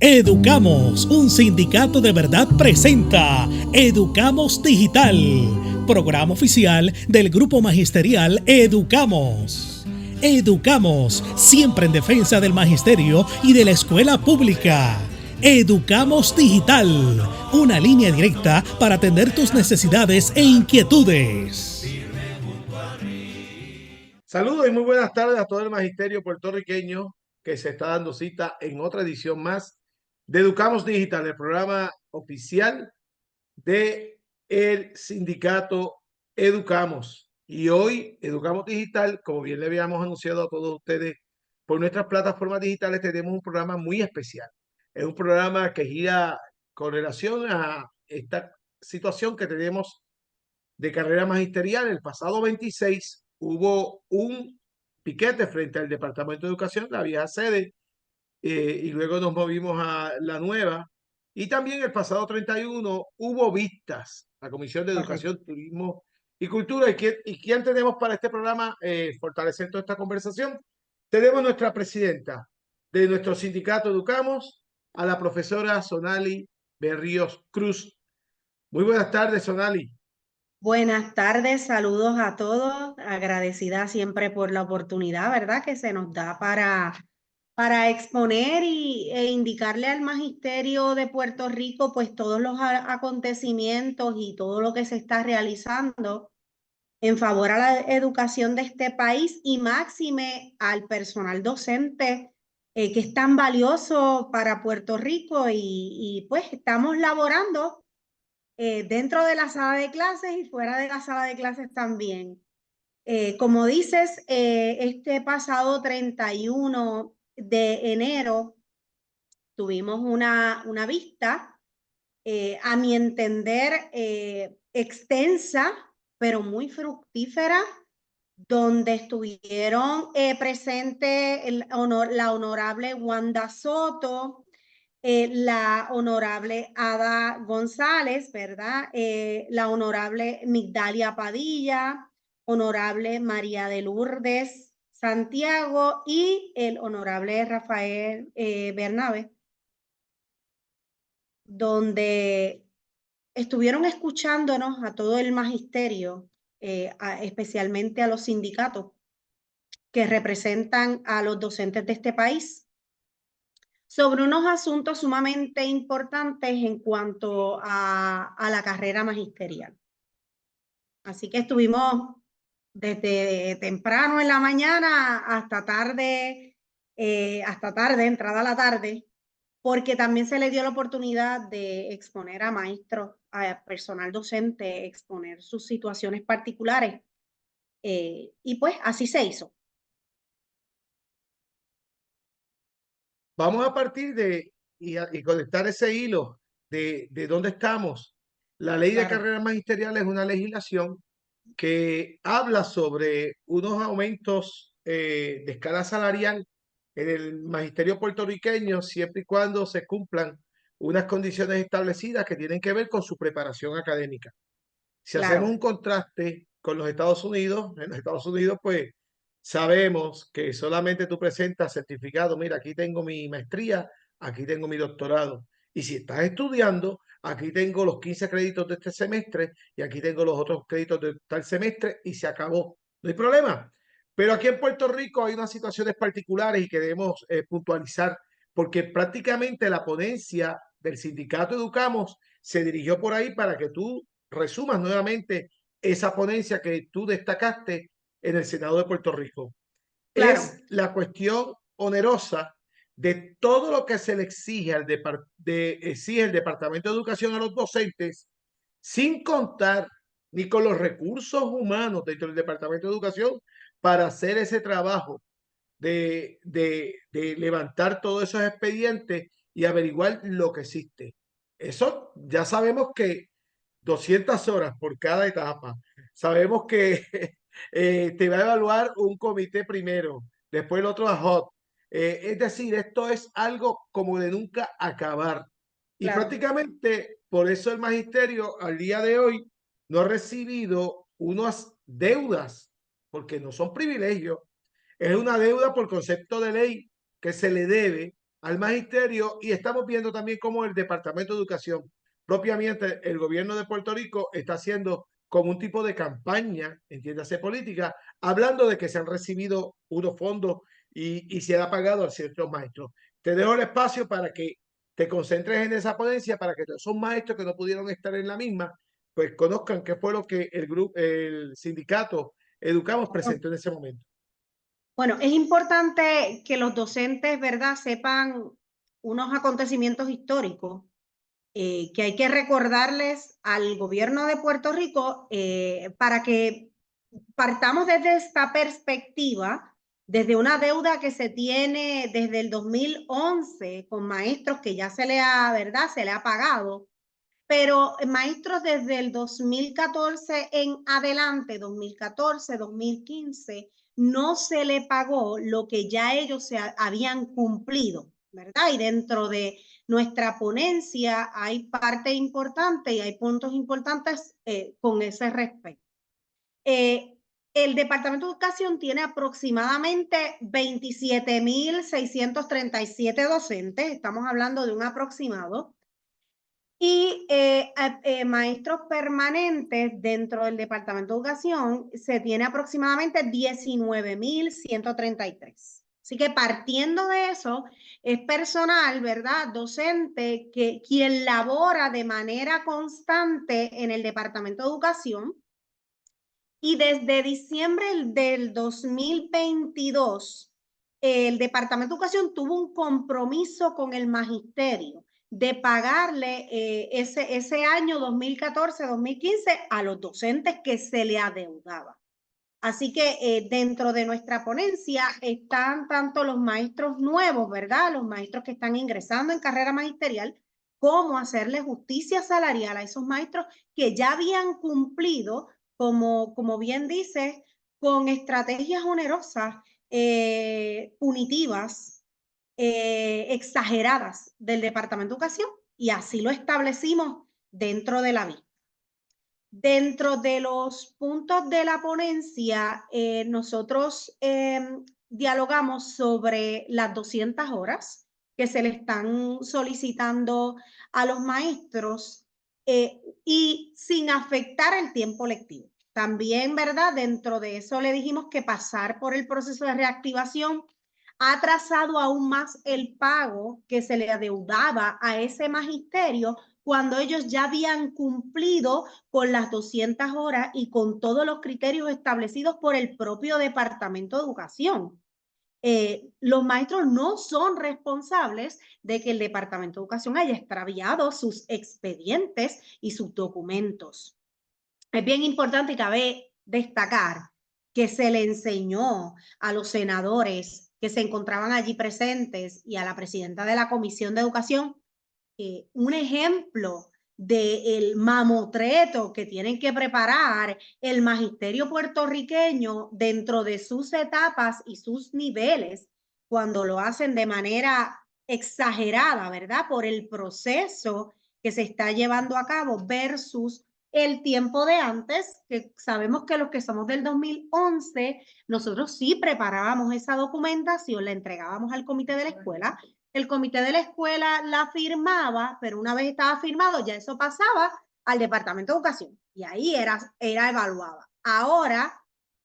Educamos, un sindicato de verdad presenta Educamos Digital, programa oficial del Grupo Magisterial Educamos. Educamos, siempre en defensa del magisterio y de la escuela pública. Educamos Digital, una línea directa para atender tus necesidades e inquietudes. Saludos y muy buenas tardes a todo el magisterio puertorriqueño que se está dando cita en otra edición más de Educamos Digital, el programa oficial de el sindicato Educamos. Y hoy, Educamos Digital, como bien le habíamos anunciado a todos ustedes por nuestras plataformas digitales, tenemos un programa muy especial. Es un programa que gira con relación a esta situación que tenemos de carrera magisterial. El pasado 26 hubo un piquete frente al Departamento de Educación, la vieja sede, y luego nos movimos a la nueva. Y también el pasado 31 hubo vistas a Comisión de Educación, Turismo y Cultura. ¿Y quién tenemos para este programa fortalecer toda esta conversación? Tenemos nuestra presidenta de nuestro sindicato Educamos, a la profesora Sonali Berríos Cruz. Muy buenas tardes, Sonali. Buenas tardes, saludos a todos, agradecida siempre por la oportunidad, ¿verdad? Que se nos da para exponer e indicarle al magisterio de Puerto Rico pues todos los acontecimientos y todo lo que se está realizando en favor a la educación de este país y máxime al personal docente que es tan valioso para Puerto Rico y pues estamos laborando dentro de la sala de clases y fuera de la sala de clases también. Como dices, este pasado 31 de enero tuvimos una vista, a mi entender, extensa, pero muy fructífera, donde estuvieron presentes la honorable Wanda Soto, la honorable Ada González, ¿verdad? La honorable Migdalia Padilla, honorable María de Lourdes Santiago y el honorable Rafael Bernabe, donde estuvieron escuchándonos a todo el magisterio, especialmente a los sindicatos que representan a los docentes de este país, sobre unos asuntos sumamente importantes en cuanto a la carrera magisterial. Así que estuvimos desde temprano en la mañana hasta tarde, entrada la tarde, porque también se le dio la oportunidad de exponer a maestros, a personal docente, exponer sus situaciones particulares. Y pues así se hizo. Vamos a partir y conectar ese hilo de dónde estamos. La ley de carreras magisteriales es una legislación que habla sobre unos aumentos de escala salarial en el magisterio puertorriqueño siempre y cuando se cumplan unas condiciones establecidas que tienen que ver con su preparación académica. Si hacemos un contraste con los Estados Unidos, en los Estados Unidos pues sabemos que solamente tú presentas certificado, mira, aquí tengo mi maestría, aquí tengo mi doctorado. Y si estás estudiando, aquí tengo los 15 créditos de este semestre y aquí tengo los otros créditos de tal semestre y se acabó. No hay problema. Pero aquí en Puerto Rico hay unas situaciones particulares y queremos puntualizar porque prácticamente la ponencia del sindicato Educamos se dirigió por ahí para que tú resumas nuevamente esa ponencia que tú destacaste en el Senado de Puerto Rico. Claro. Es la cuestión onerosa de todo lo que se le exige exige el Departamento de Educación a los docentes, sin contar ni con los recursos humanos dentro del Departamento de Educación para hacer ese trabajo de levantar todos esos expedientes y averiguar lo que existe. Eso ya sabemos que 200 horas por cada etapa. Sabemos que te va a evaluar un comité primero, después el otro ad hoc. Es decir, esto es algo como de nunca acabar. Y prácticamente por eso el magisterio al día de hoy no ha recibido unas deudas, porque no son privilegios, es una deuda por concepto de ley que se le debe al magisterio, y estamos viendo también cómo el Departamento de Educación, propiamente el gobierno de Puerto Rico, está haciendo como un tipo de campaña, entiéndase política, hablando de que se han recibido unos fondos y se ha pagado a ciertos maestros. Te dejo el espacio para que te concentres en esa ponencia, para que esos maestros que no pudieron estar en la misma, pues conozcan qué fue lo que el grupo, el sindicato Educamos presentó en ese momento. Bueno, es importante que los docentes, ¿verdad?, sepan unos acontecimientos históricos que hay que recordarles al gobierno de Puerto Rico para que partamos desde esta perspectiva, desde una deuda que se tiene desde el 2011 con maestros que ya se le ha, ¿verdad?, se le ha pagado, pero maestros desde el 2014 en adelante, 2014, 2015, no se le pagó lo que ya ellos se habían cumplido, ¿verdad? Y dentro de nuestra ponencia hay parte importante y hay puntos importantes con ese respecto. El Departamento de Educación tiene aproximadamente 27.637 docentes, estamos hablando de un aproximado, y maestros permanentes dentro del Departamento de Educación se tiene aproximadamente 19.133. Así que partiendo de eso, es personal, ¿verdad?, docente, que quien labora de manera constante en el Departamento de Educación. Y desde diciembre del 2022, el Departamento de Educación tuvo un compromiso con el magisterio de pagarle ese año 2014-2015 a los docentes que se le adeudaba. Así que dentro de nuestra ponencia están tanto los maestros nuevos, ¿verdad?, los maestros que están ingresando en carrera magisterial, como hacerle justicia salarial a esos maestros que ya habían cumplido, como bien dice, con estrategias onerosas, punitivas, exageradas del Departamento de Educación, y así lo establecimos dentro de la vista. Dentro de los puntos de la ponencia, nosotros dialogamos sobre las 200 horas que se le están solicitando a los maestros y sin afectar el tiempo lectivo. También, ¿verdad?, dentro de eso le dijimos que pasar por el proceso de reactivación ha atrasado aún más el pago que se le adeudaba a ese magisterio cuando ellos ya habían cumplido con las 200 horas y con todos los criterios establecidos por el propio Departamento de Educación. Los maestros no son responsables de que el Departamento de Educación haya extraviado sus expedientes y sus documentos. Es bien importante y cabe destacar que se le enseñó a los senadores que se encontraban allí presentes y a la presidenta de la Comisión de Educación un ejemplo del mamotreto que tienen que preparar el magisterio puertorriqueño dentro de sus etapas y sus niveles cuando lo hacen de manera exagerada, ¿verdad?, por el proceso que se está llevando a cabo versus el tiempo de antes, que sabemos que los que somos del 2011, nosotros sí preparábamos esa documentación, la entregábamos al comité de la escuela, el comité de la escuela la firmaba, pero una vez estaba firmado, ya eso pasaba al Departamento de Educación y ahí era evaluada. Ahora,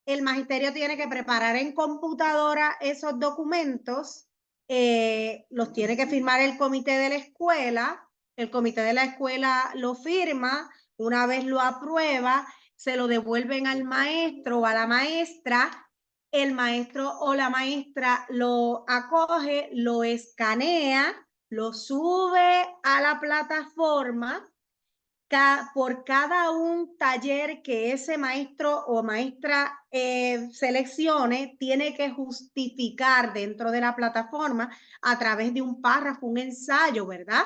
el magisterio tiene que preparar en computadora esos documentos, los tiene que firmar el comité de la escuela, el comité de la escuela lo firma, una vez lo aprueba, se lo devuelven al maestro o a la maestra, el maestro o la maestra lo acoge, lo escanea, lo sube a la plataforma. Por cada un taller que ese maestro o maestra seleccione, tiene que justificar dentro de la plataforma a través de un párrafo, un ensayo, ¿verdad?,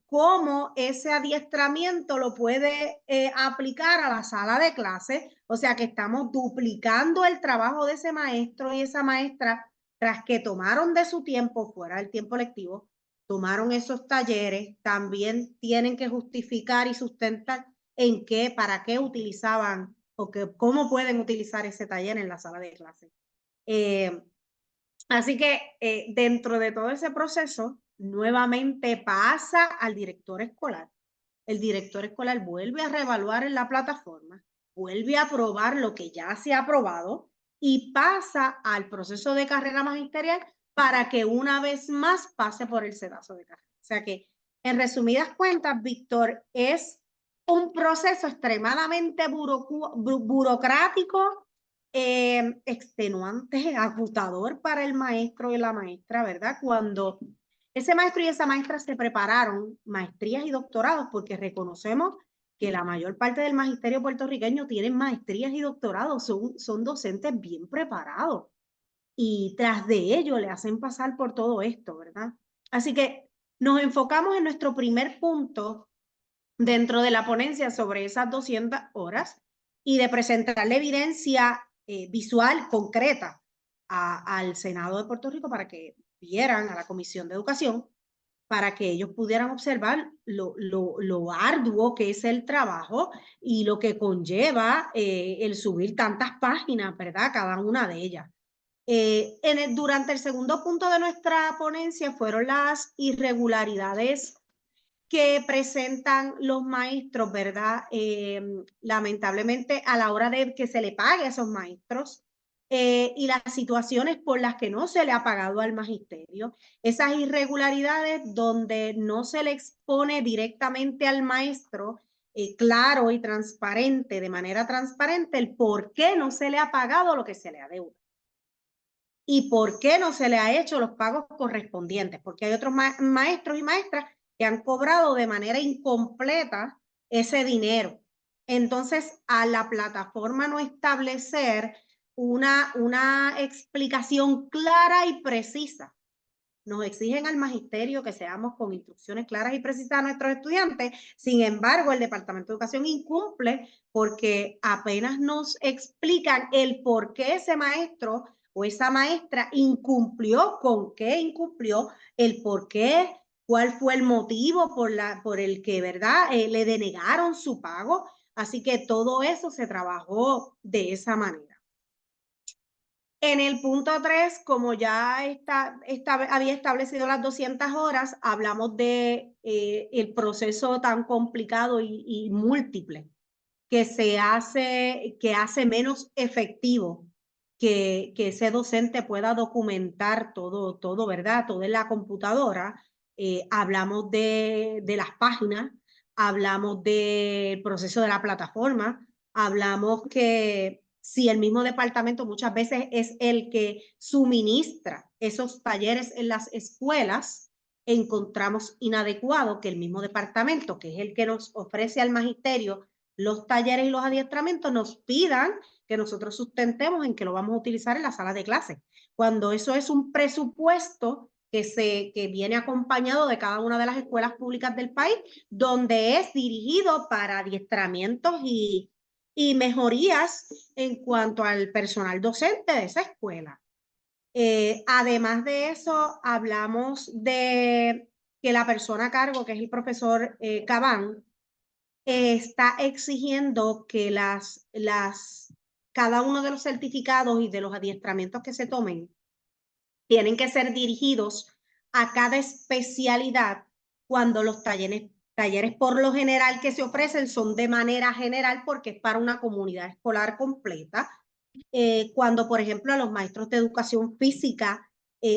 cómo ese adiestramiento lo puede aplicar a la sala de clase. O sea que estamos duplicando el trabajo de ese maestro y esa maestra tras que tomaron de su tiempo fuera del tiempo lectivo, tomaron esos talleres, también tienen que justificar y sustentar en qué, para qué utilizaban o que, cómo pueden utilizar ese taller en la sala de clase. Así que dentro de todo ese proceso, nuevamente pasa al director escolar. El director escolar vuelve a reevaluar en la plataforma, vuelve a aprobar lo que ya se ha aprobado y pasa al proceso de carrera magisterial para que una vez más pase por el sedazo de carrera. O sea que, en resumidas cuentas, Víctor, es un proceso extremadamente burocrático, extenuante, agotador para el maestro y la maestra, ¿verdad? Cuando ese maestro y esa maestra se prepararon maestrías y doctorados, porque reconocemos que la mayor parte del magisterio puertorriqueño tienen maestrías y doctorados, son docentes bien preparados y tras de ello le hacen pasar por todo esto, ¿verdad? Así que nos enfocamos en nuestro primer punto dentro de la ponencia sobre esas 200 horas y de presentar la evidencia visual concreta al Senado de Puerto Rico para que vieran a la Comisión de Educación, para que ellos pudieran observar lo arduo que es el trabajo y lo que conlleva el subir tantas páginas, ¿verdad? Cada una de ellas. Durante el segundo punto de nuestra ponencia fueron las irregularidades que presentan los maestros, ¿verdad? Lamentablemente a la hora de que se le pague a esos maestros y las situaciones por las que no se le ha pagado al magisterio, esas irregularidades donde no se le expone directamente al maestro claro y transparente, de manera transparente, el por qué no se le ha pagado lo que se le adeuda. ¿Y por qué no se le ha hecho los pagos correspondientes? Porque hay otros maestros y maestras que han cobrado de manera incompleta ese dinero. Entonces, a la plataforma no establecer una explicación clara y precisa. Nos exigen al magisterio que seamos con instrucciones claras y precisas a nuestros estudiantes. Sin embargo, el Departamento de Educación incumple porque apenas nos explican el por qué ese maestro o esa maestra incumplió, con qué incumplió, el por qué, cuál fue el motivo por el que, ¿verdad? Le denegaron su pago. Así que todo eso se trabajó de esa manera. En el punto 3, como ya había establecido las 200 horas, hablamos de el proceso tan complicado y múltiple que hace menos efectivo que ese docente pueda documentar todo, ¿verdad? Todo en la computadora. Hablamos de las páginas, hablamos del proceso de la plataforma, hablamos que si el mismo departamento muchas veces es el que suministra esos talleres en las escuelas, encontramos inadecuado que el mismo departamento, que es el que nos ofrece al magisterio los talleres y los adiestramientos, nos pidan que nosotros sustentemos en que lo vamos a utilizar en la sala de clase, cuando eso es un presupuesto que viene acompañado de cada una de las escuelas públicas del país, donde es dirigido para adiestramientos y mejorías en cuanto al personal docente de esa escuela. Además de eso, hablamos de que la persona a cargo, que es el profesor Cabán, está exigiendo que cada uno de los certificados y de los adiestramientos que se tomen tienen que ser dirigidos a cada especialidad cuando los talleres por lo general que se ofrecen son de manera general porque es para una comunidad escolar completa. Cuando, por ejemplo, a los maestros de educación física,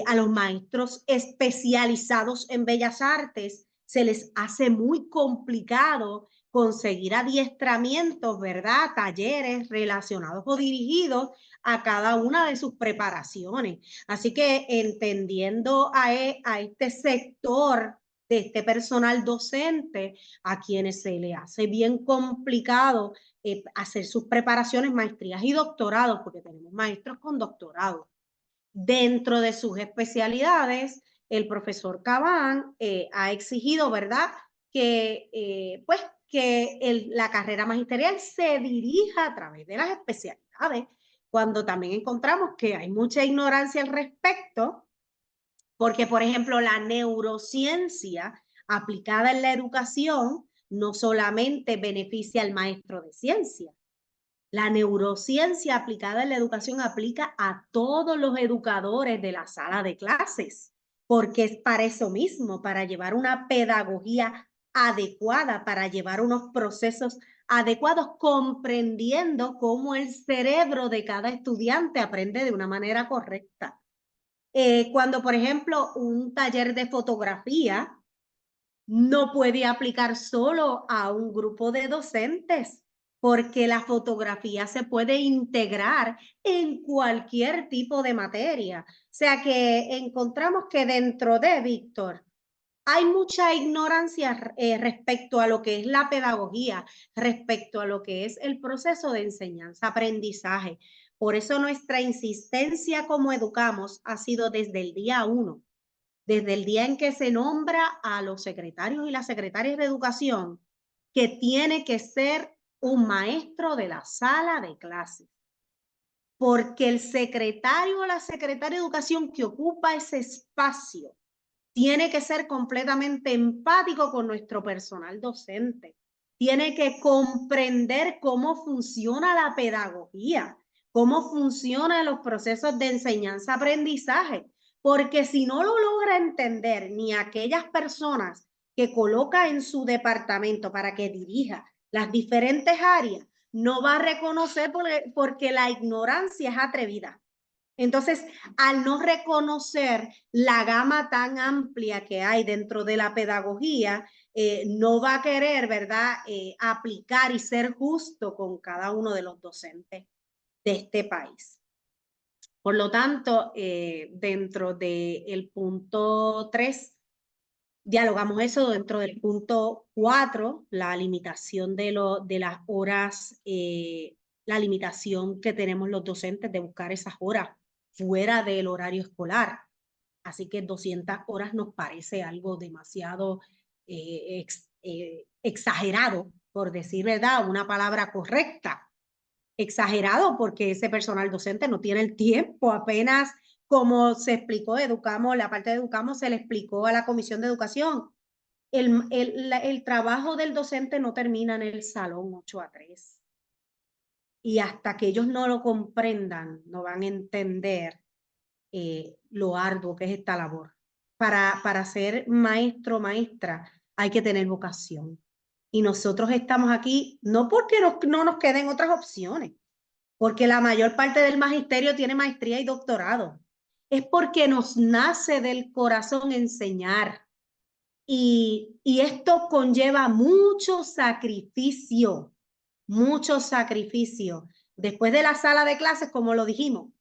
a los maestros especializados en bellas artes, se les hace muy complicado conseguir adiestramientos, ¿verdad? Talleres relacionados o dirigidos a cada una de sus preparaciones. Así que entendiendo a este sector de este personal docente, a quienes se le hace bien complicado hacer sus preparaciones, maestrías y doctorados, porque tenemos maestros con doctorado. Dentro de sus especialidades, el profesor Cabán ha exigido, ¿verdad?, que la carrera magisterial se dirija a través de las especialidades, cuando también encontramos que hay mucha ignorancia al respecto, porque, por ejemplo, la neurociencia aplicada en la educación no solamente beneficia al maestro de ciencia, La neurociencia aplicada en la educación aplica a todos los educadores de la sala de clases, porque es para eso mismo, para llevar una pedagogía adecuada, para llevar unos procesos adecuados, comprendiendo cómo el cerebro de cada estudiante aprende de una manera correcta. Cuando, por ejemplo, un taller de fotografía no puede aplicar solo a un grupo de docentes, porque la fotografía se puede integrar en cualquier tipo de materia. O sea que encontramos que dentro de Víctor hay mucha ignorancia respecto a lo que es la pedagogía, respecto a lo que es el proceso de enseñanza-aprendizaje. Por eso nuestra insistencia como educamos ha sido desde el día 1, desde el día en que se nombra a los secretarios y las secretarias de educación, que tiene que ser un maestro de la sala de clases. Porque el secretario o la secretaria de educación que ocupa ese espacio tiene que ser completamente empático con nuestro personal docente. Tiene que comprender cómo funciona la pedagogía, cómo funcionan los procesos de enseñanza-aprendizaje, porque si no lo logra entender ni aquellas personas que coloca en su departamento para que dirija las diferentes áreas, no va a reconocer porque la ignorancia es atrevida. Entonces, al no reconocer la gama tan amplia que hay dentro de la pedagogía, no va a querer, ¿verdad?, aplicar y ser justo con cada uno de los docentes de este país. Por lo tanto, dentro del punto 3, dialogamos eso. Dentro del punto 4, la limitación de las horas, la limitación que tenemos los docentes de buscar esas horas fuera del horario escolar. Así que 200 horas nos parece algo demasiado exagerado, por decir verdad, una palabra correcta. Exagerado porque ese personal docente no tiene el tiempo, apenas como se explicó, Educamos, la parte de Educamos se le explicó a la Comisión de Educación. El trabajo del docente no termina en el salón 8 a 3. Y hasta que ellos no lo comprendan, no van a entender lo arduo que es esta labor. Para ser maestro o maestra hay que tener vocación. Y nosotros estamos aquí no porque no nos queden otras opciones, porque la mayor parte del magisterio tiene maestría y doctorado. Es porque nos nace del corazón enseñar. Y esto conlleva mucho sacrificio, mucho sacrificio. Después de la sala de clases, como lo dijimos,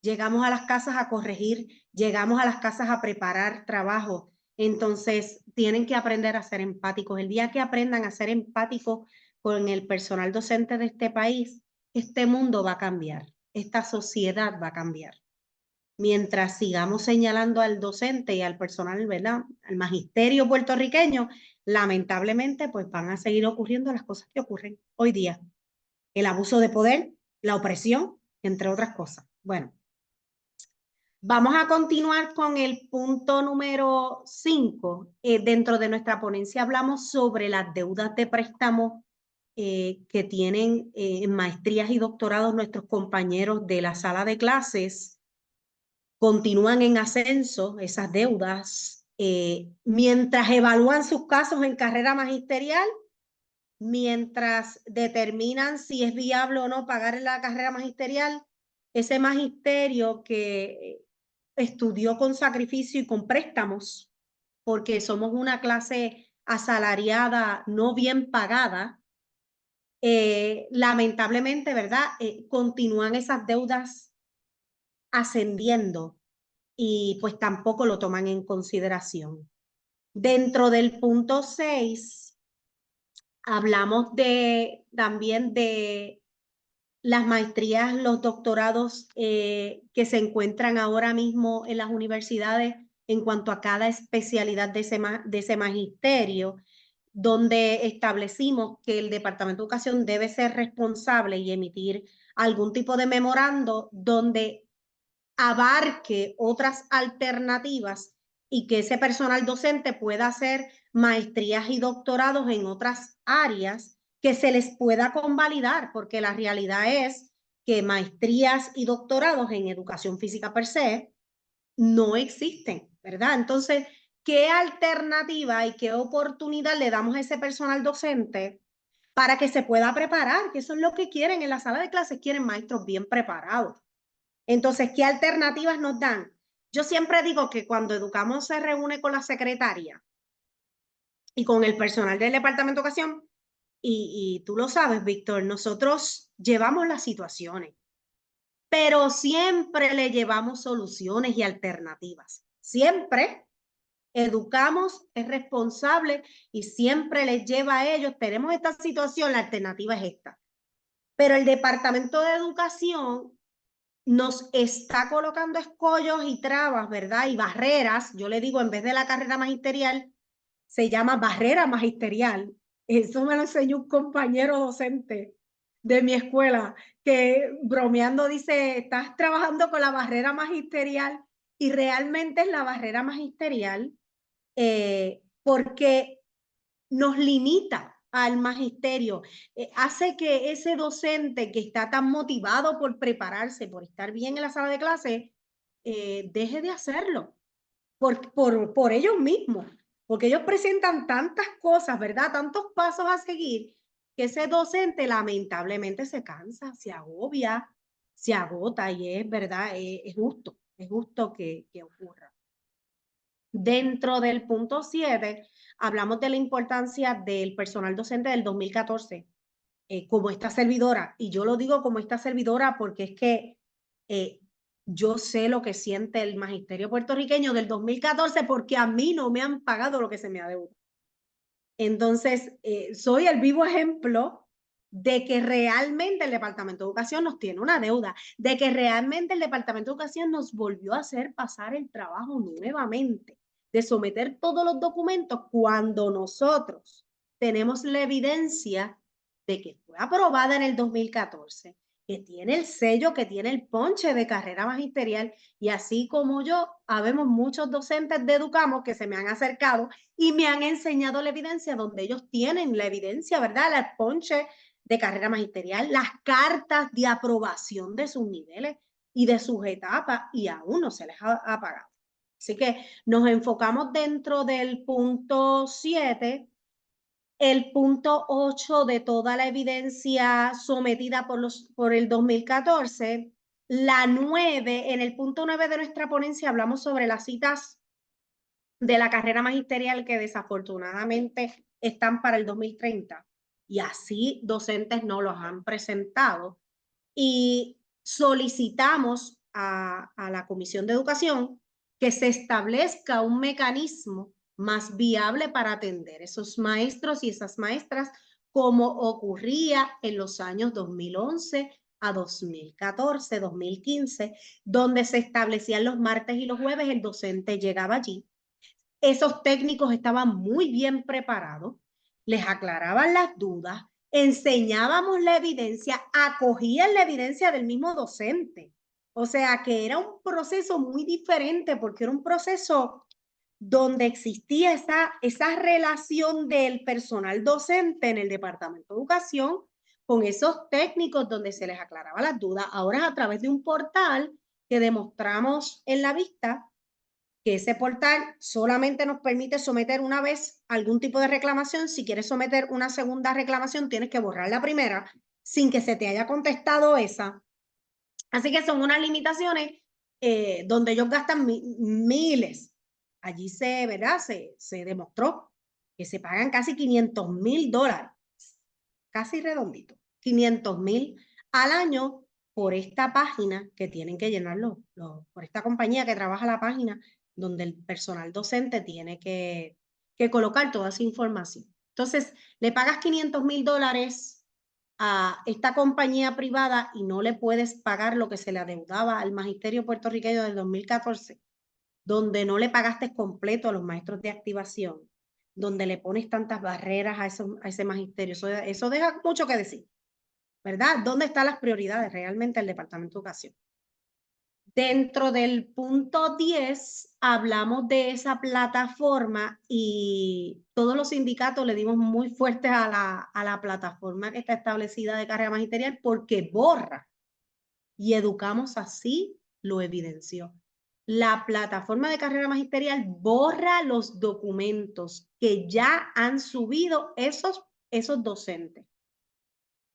llegamos a las casas a corregir, llegamos a las casas a preparar trabajo. Entonces, tienen que aprender a ser empáticos. El día que aprendan a ser empáticos con el personal docente de este país, este mundo va a cambiar, esta sociedad va a cambiar. Mientras sigamos señalando al docente y al personal, ¿verdad?, al magisterio puertorriqueño, lamentablemente, pues van a seguir ocurriendo las cosas que ocurren hoy día. El abuso de poder, la opresión, entre otras cosas. Bueno, vamos a continuar con el punto número 5. Dentro de nuestra ponencia hablamos sobre las deudas de préstamo que tienen en maestrías y doctorados nuestros compañeros de la sala de clases. Continúan en ascenso esas deudas mientras evalúan sus casos en carrera magisterial, mientras determinan si es viable o no pagar en la carrera magisterial. Ese magisterio que estudió con sacrificio y con préstamos, porque somos una clase asalariada no bien pagada, lamentablemente, ¿verdad?, continúan esas deudas ascendiendo y pues tampoco lo toman en consideración. Dentro del punto 6, hablamos también de las maestrías, los doctorados que se encuentran ahora mismo en las universidades en cuanto a cada especialidad de ese magisterio, donde establecimos que el Departamento de Educación debe ser responsable y emitir algún tipo de memorando donde abarque otras alternativas y que ese personal docente pueda hacer maestrías y doctorados en otras áreas que se les pueda convalidar, porque la realidad es que maestrías y doctorados en educación física per se no existen, ¿verdad? Entonces, ¿qué alternativa y qué oportunidad le damos a ese personal docente para que se pueda preparar? Que eso es lo que quieren en la sala de clases, quieren maestros bien preparados. Entonces, ¿qué alternativas nos dan? Yo siempre digo que cuando Educamos se reúne con la secretaria y con el personal del Departamento de Educación, y tú lo sabes, Víctor, nosotros llevamos las situaciones, pero siempre le llevamos soluciones y alternativas. Siempre Educamos, es responsable y siempre les lleva a ellos, tenemos esta situación, la alternativa es esta. Pero el Departamento de Educación nos está colocando escollos y trabas, ¿verdad? Y barreras, yo le digo, en vez de la carrera magisterial, se llama barrera magisterial. Eso me lo enseñó un compañero docente de mi escuela, que bromeando dice, estás trabajando con la barrera magisterial, y realmente es la barrera magisterial porque nos limita al magisterio, hace que ese docente que está tan motivado por prepararse, por estar bien en la sala de clase, deje de hacerlo por ellos mismos, porque ellos presentan tantas cosas, ¿verdad? Tantos pasos a seguir, que ese docente lamentablemente se cansa, se agobia, se agota, y es verdad, es justo que ocurra. Dentro del punto 7, hablamos de la importancia del personal docente del 2014, como esta servidora, y yo lo digo como esta servidora porque es que yo sé lo que siente el magisterio puertorriqueño del 2014 porque a mí no me han pagado lo que se me adeuda. Entonces, soy el vivo ejemplo de que realmente el Departamento de Educación nos tiene una deuda, de que realmente el Departamento de Educación nos volvió a hacer pasar el trabajo nuevamente, de someter todos los documentos cuando nosotros tenemos la evidencia de que fue aprobada en el 2014, que tiene el sello, que tiene el ponche de carrera magisterial, y así como yo, habemos muchos docentes de Educamos que se me han acercado y me han enseñado la evidencia donde ellos tienen la evidencia, ¿verdad? El ponche de carrera magisterial, las cartas de aprobación de sus niveles y de sus etapas, y aún no se les ha pagado. Así que nos enfocamos dentro del punto 7, el punto 8 de toda la evidencia sometida por el 2014, la 9, en el punto 9 de nuestra ponencia hablamos sobre las citas de la carrera magisterial que desafortunadamente están para el 2030, y así docentes no los han presentado, y solicitamos a la Comisión de Educación que se establezca un mecanismo más viable para atender esos maestros y esas maestras, como ocurría en los años 2011 a 2014, 2015, donde se establecían los martes y los jueves, el docente llegaba allí, esos técnicos estaban muy bien preparados, les aclaraban las dudas, enseñábamos la evidencia, acogían la evidencia del mismo docente. O sea que era un proceso muy diferente, porque era un proceso donde existía esa relación del personal docente en el Departamento de Educación con esos técnicos, donde se les aclaraba las dudas. Ahora es a través de un portal que demostramos en la vista, que ese portal solamente nos permite someter una vez algún tipo de reclamación. Si quieres someter una segunda reclamación, tienes que borrar la primera sin que se te haya contestado esa. Así que son unas limitaciones donde ellos gastan miles. Allí ¿verdad? Se demostró que se pagan casi $500,000, casi redondito, 500,000 al año por esta página que tienen que llenarlo, por esta compañía que trabaja la página, donde el personal docente tiene que colocar toda esa información. Entonces, le pagas $500,000 a esta compañía privada y no le puedes pagar lo que se le adeudaba al magisterio puertorriqueño del 2014, donde no le pagaste completo a los maestros de activación, donde le pones tantas barreras a ese magisterio. Eso deja mucho que decir, ¿verdad? ¿Dónde están las prioridades realmente del Departamento de Educación? Dentro del punto 10 hablamos de esa plataforma y todos los sindicatos le dimos muy fuerte a la plataforma que está establecida de carrera magisterial porque borra, y Educamos Así lo evidenció. La plataforma de carrera magisterial borra los documentos que ya han subido esos docentes.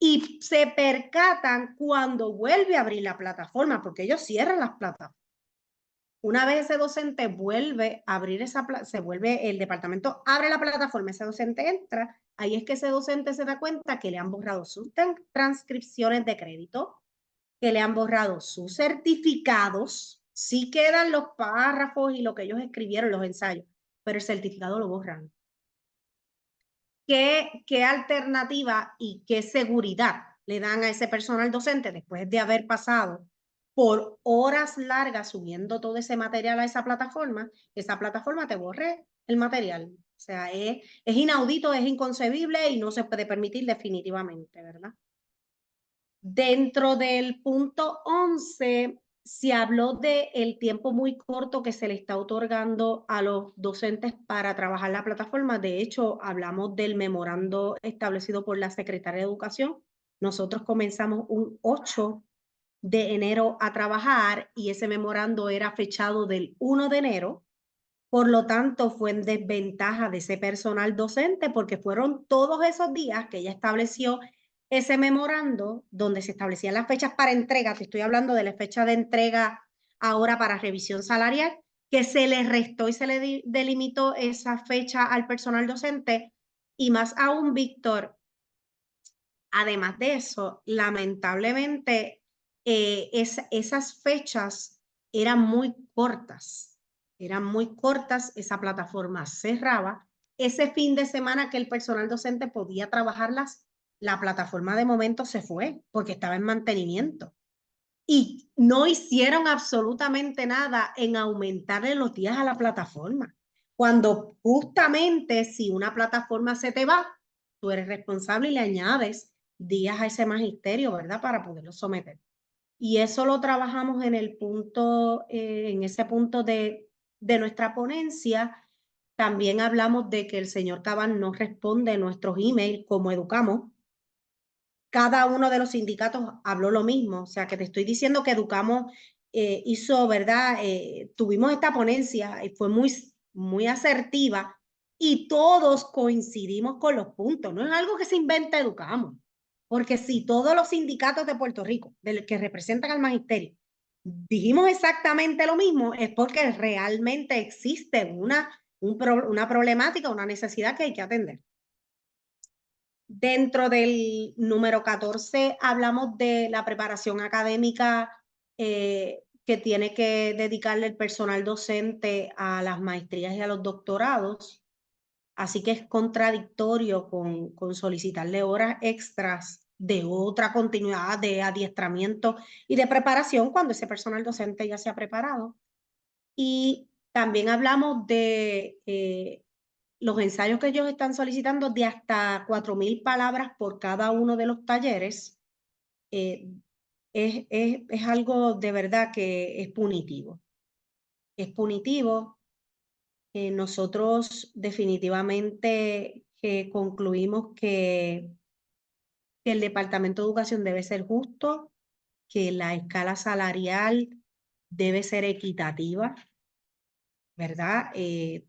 Y se percatan cuando vuelve a abrir la plataforma, porque ellos cierran las plataformas. Una vez ese docente vuelve a abrir se vuelve, el departamento abre la plataforma, ese docente entra, ahí es que ese docente se da cuenta que le han borrado sus transcripciones de crédito, que le han borrado sus certificados, sí quedan los párrafos y lo que ellos escribieron, los ensayos, pero el certificado lo borran. ¿Qué alternativa y qué seguridad le dan a ese personal docente después de haber pasado por horas largas subiendo todo ese material a esa plataforma te borre el material? O sea, es inaudito, es inconcebible y no se puede permitir definitivamente, ¿verdad? Dentro del punto 11 se habló del tiempo muy corto que se le está otorgando a los docentes para trabajar la plataforma. De hecho, hablamos del memorando establecido por la Secretaria de Educación. Nosotros comenzamos un 8 de enero a trabajar y ese memorando era fechado del 1 de enero. Por lo tanto, fue en desventaja de ese personal docente porque fueron todos esos días que ella estableció ese memorando donde se establecían las fechas para entrega. Te estoy hablando de la fecha de entrega ahora para revisión salarial, que se le restó y se le delimitó esa fecha al personal docente. Y más aún, Víctor, además de eso, lamentablemente, esas fechas eran muy cortas. Esa plataforma cerraba. Ese fin de semana que el personal docente podía trabajarlas, la plataforma de momento se fue porque estaba en mantenimiento. Y no hicieron absolutamente nada en aumentarle los días a la plataforma. Cuando justamente si una plataforma se te va, tú eres responsable y le añades días a ese magisterio, ¿verdad? Para poderlo someter. Y eso lo trabajamos en el punto, en ese punto de nuestra ponencia. También hablamos de que el señor Cabán no responde nuestros emails como Educamos. Cada uno de los sindicatos habló lo mismo, o sea que te estoy diciendo que Educamos hizo, ¿verdad? Tuvimos esta ponencia y fue muy asertiva y todos coincidimos con los puntos, no es algo que se inventa Educamos, porque si todos los sindicatos de Puerto Rico, que representan al magisterio, dijimos exactamente lo mismo, es porque realmente existe una problemática, una necesidad que hay que atender. Dentro del número 14 hablamos de la preparación académica que tiene que dedicarle el personal docente a las maestrías y a los doctorados. Así que es contradictorio con solicitarle horas extras de otra continuidad de adiestramiento y de preparación cuando ese personal docente ya se ha preparado. Y también hablamos de los ensayos que ellos están solicitando de hasta 4,000 palabras por cada uno de los talleres. Es algo de verdad que es punitivo. Es punitivo. Nosotros definitivamente concluimos que el Departamento de Educación debe ser justo, que la escala salarial debe ser equitativa, ¿verdad?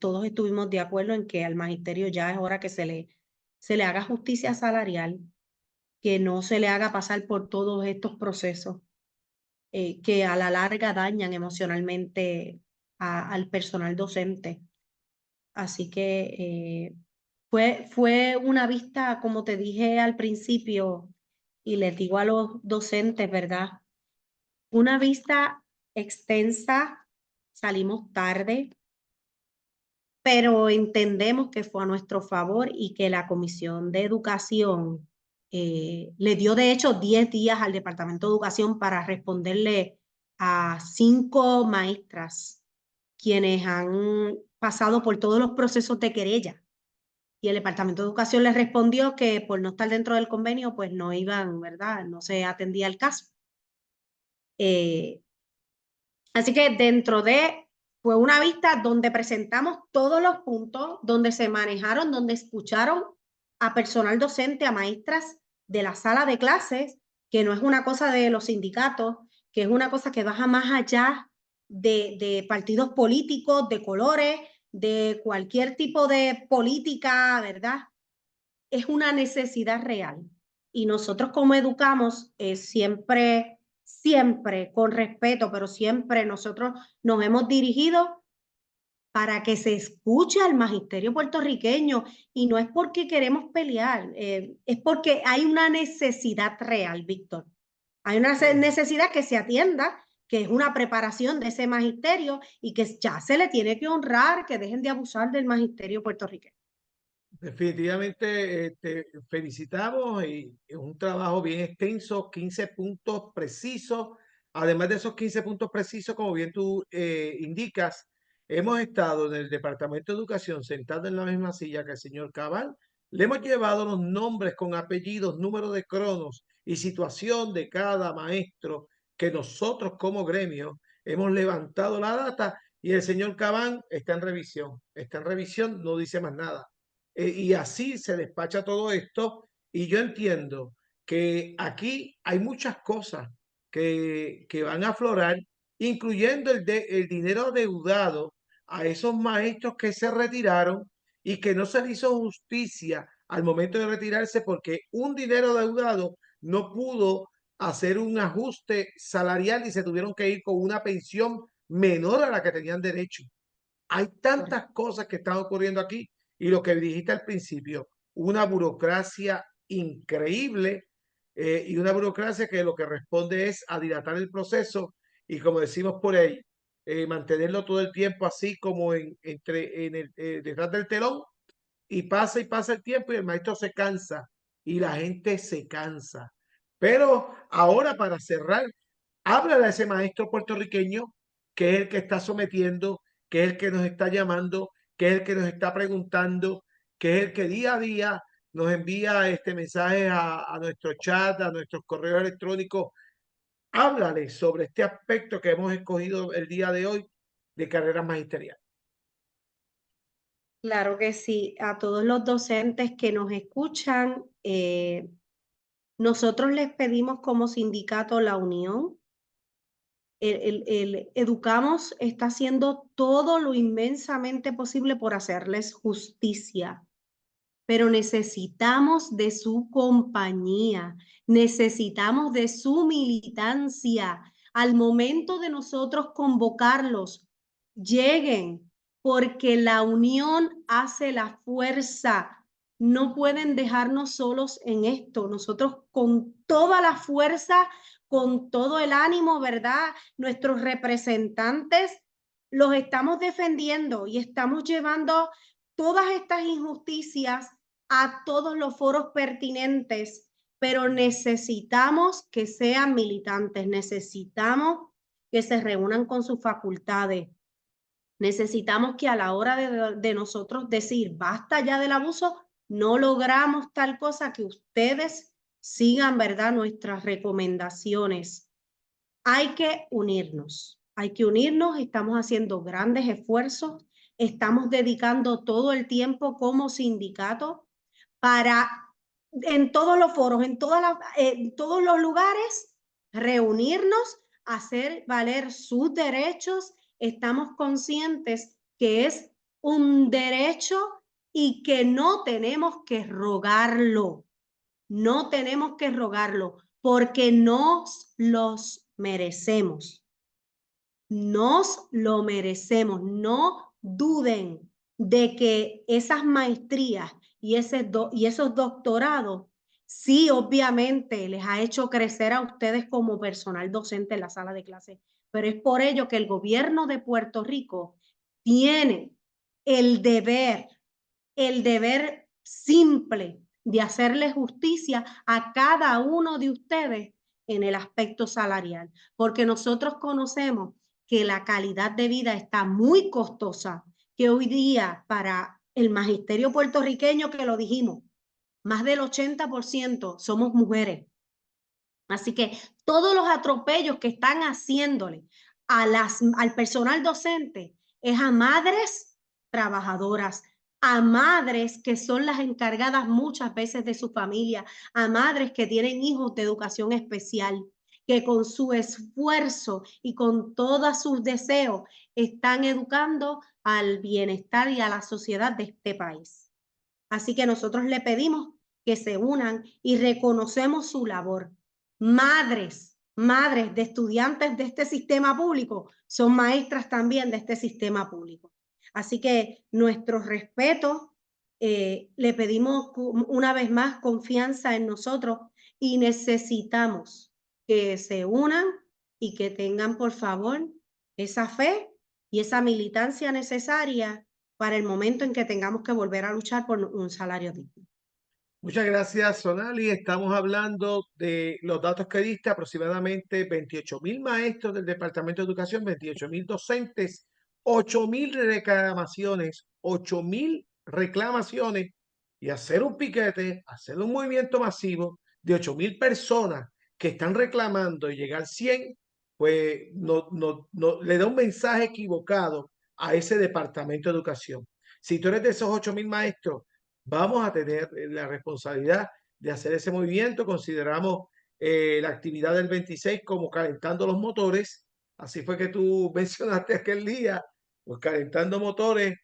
Todos estuvimos de acuerdo en que al magisterio ya es hora que se le haga justicia salarial, que no se le haga pasar por todos estos procesos que a la larga dañan emocionalmente al personal docente. Así que fue una vista, como te dije al principio, y les digo a los docentes, ¿verdad? Una vista extensa, salimos tarde, pero entendemos que fue a nuestro favor y que la Comisión de Educación le dio de hecho 10 días al Departamento de Educación para responderle a 5 maestras quienes han pasado por todos los procesos de querella. Y el Departamento de Educación les respondió que por no estar dentro del convenio, pues no iban, ¿verdad? No se atendía el caso. Así que fue una vista donde presentamos todos los puntos, donde se manejaron, donde escucharon a personal docente, a maestras de la sala de clases, que no es una cosa de los sindicatos, que es una cosa que baja más allá de partidos políticos, de colores, de cualquier tipo de política, ¿verdad? Es una necesidad real. Y nosotros como educamos, siempre con respeto, pero siempre nosotros nos hemos dirigido para que se escuche al magisterio puertorriqueño, y no es porque queremos pelear, es porque hay una necesidad real, Víctor. Hay una necesidad que se atienda, que es una preparación de ese magisterio y que ya se le tiene que honrar, que dejen de abusar del magisterio puertorriqueño. Definitivamente te felicitamos y es un trabajo bien extenso, 15 puntos precisos. Además de esos 15 puntos precisos, como bien tú indicas, hemos estado en el Departamento de Educación sentado en la misma silla que el señor Cabal. Le hemos llevado los nombres con apellidos, número de cronos y situación de cada maestro que nosotros como gremio hemos levantado la data y el señor Cabal está en revisión. Está en revisión, no dice más nada. Y así se despacha todo esto. Y yo entiendo que aquí hay muchas cosas que van a aflorar, incluyendo el dinero adeudado a esos maestros que se retiraron y que no se le hizo justicia al momento de retirarse porque un dinero adeudado no pudo hacer un ajuste salarial y se tuvieron que ir con una pensión menor a la que tenían derecho. Hay tantas cosas que están ocurriendo aquí y lo que dijiste al principio, una burocracia increíble y una burocracia que lo que responde es a dilatar el proceso y como decimos por ahí, mantenerlo todo el tiempo así como detrás del telón y pasa el tiempo y el maestro se cansa y la gente se cansa. Pero ahora para cerrar, háblale a ese maestro puertorriqueño que es el que está sometiendo, que es el que nos está llamando, que es el que nos está preguntando, que es el que día a día nos envía este mensaje a nuestro chat, a nuestros correos electrónicos. Háblale sobre este aspecto que hemos escogido el día de hoy de carreras magisteriales. Claro que sí, a todos los docentes que nos escuchan, nosotros les pedimos como sindicato la unión. El Educamos está haciendo todo lo inmensamente posible por hacerles justicia, pero necesitamos de su compañía, necesitamos de su militancia. Al momento de nosotros convocarlos, lleguen, porque la unión hace la fuerza. No pueden dejarnos solos en esto. Nosotros con toda la fuerza, con todo el ánimo, ¿verdad? Nuestros representantes los estamos defendiendo y estamos llevando todas estas injusticias a todos los foros pertinentes, pero necesitamos que sean militantes, necesitamos que se reúnan con sus facultades, necesitamos que a la hora de nosotros decir basta ya del abuso, no logramos tal cosa, que ustedes sigan, ¿verdad?, nuestras recomendaciones. Hay que unirnos, estamos haciendo grandes esfuerzos, estamos dedicando todo el tiempo como sindicato para en todos los foros, en todos los lugares, reunirnos, hacer valer sus derechos. Estamos conscientes que es un derecho y que no tenemos que rogarlo, porque nos los merecemos. Nos lo merecemos. No duden de que esas maestrías y esos doctorados, sí, obviamente les ha hecho crecer a ustedes como personal docente en la sala de clases, pero es por ello que el gobierno de Puerto Rico tiene el deber simple de hacerle justicia a cada uno de ustedes en el aspecto salarial, porque nosotros conocemos que la calidad de vida está muy costosa, que hoy día para el magisterio puertorriqueño, que lo dijimos, más del 80% somos mujeres. Así que todos los atropellos que están haciéndole al personal docente es a madres trabajadoras, a madres que son las encargadas muchas veces de su familia, a madres que tienen hijos de educación especial, que con su esfuerzo y con todos sus deseos están educando al bienestar y a la sociedad de este país. Así que nosotros le pedimos que se unan y reconocemos su labor. Madres de estudiantes de este sistema público son maestras también de este sistema público. Así que nuestro respeto, le pedimos una vez más confianza en nosotros y necesitamos que se unan y que tengan, por favor, esa fe y esa militancia necesaria para el momento en que tengamos que volver a luchar por un salario digno. Muchas gracias, Sonali. Estamos hablando de los datos que diste, aproximadamente 28,000 maestros del Departamento de Educación, 28,000 docentes, 8,000 reclamaciones, 8,000 reclamaciones, y hacer un piquete, hacer un movimiento masivo de 8,000 personas que están reclamando y llegar a 100, pues no le da un mensaje equivocado a ese Departamento de Educación. Si tú eres de esos 8,000 maestros, vamos a tener la responsabilidad de hacer ese movimiento. Consideramos la actividad del 26 como calentando los motores. Así fue que tú mencionaste aquel día, pues calentando motores.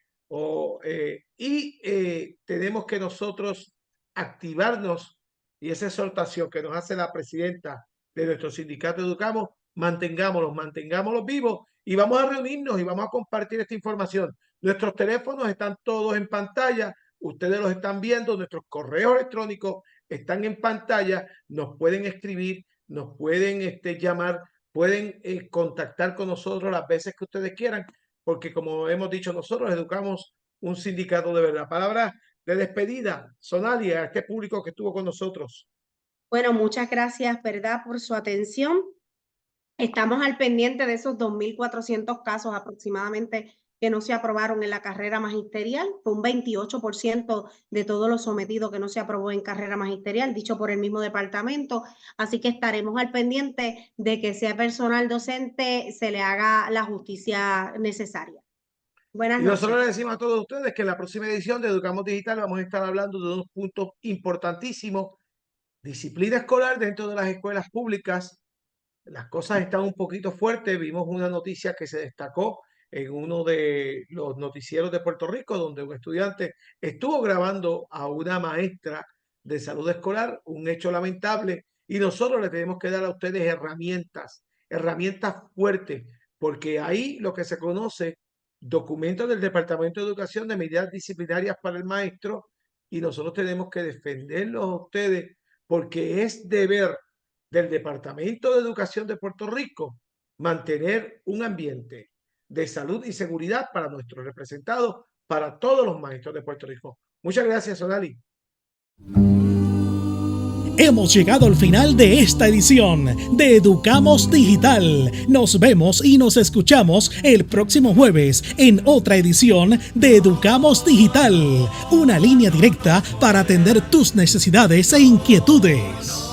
Tenemos que nosotros activarnos, y esa exhortación que nos hace la presidenta de nuestro sindicato Educamos, mantengámoslos vivos, y vamos a reunirnos y vamos a compartir esta información. Nuestros teléfonos están todos en pantalla. Ustedes los están viendo, nuestros correos electrónicos están en pantalla, nos pueden escribir, nos pueden llamar, pueden contactar con nosotros las veces que ustedes quieran, porque como hemos dicho, nosotros educamos un sindicato de verdad. Palabras de despedida, Sonali, a este público que estuvo con nosotros. Bueno, muchas gracias, ¿verdad?, por su atención. Estamos al pendiente de esos 2.400 casos aproximadamente que no se aprobaron en la carrera magisterial. Fue un 28% de todos los sometidos que no se aprobó en carrera magisterial, dicho por el mismo departamento. Así que estaremos al pendiente de que sea personal docente se le haga la justicia necesaria. Buenas noches. Nosotros le decimos a todos ustedes que en la próxima edición de Educamos Digital vamos a estar hablando de unos puntos importantísimos. Disciplina escolar dentro de las escuelas públicas. Las cosas están un poquito fuertes. Vimos una noticia que se destacó en uno de los noticieros de Puerto Rico, donde un estudiante estuvo grabando a una maestra de salud escolar, un hecho lamentable, y nosotros le tenemos que dar a ustedes herramientas fuertes, porque ahí lo que se conoce, documentos del Departamento de Educación de medidas disciplinarias para el maestro, y nosotros tenemos que defenderlos a ustedes, porque es deber del Departamento de Educación de Puerto Rico mantener un ambiente de salud y seguridad para nuestros representados, para todos los maestros de Puerto Rico. Muchas gracias, Sonali. Hemos llegado al final de esta edición de Educamos Digital. Nos vemos y nos escuchamos el próximo jueves en otra edición de Educamos Digital, una línea directa para atender tus necesidades e inquietudes.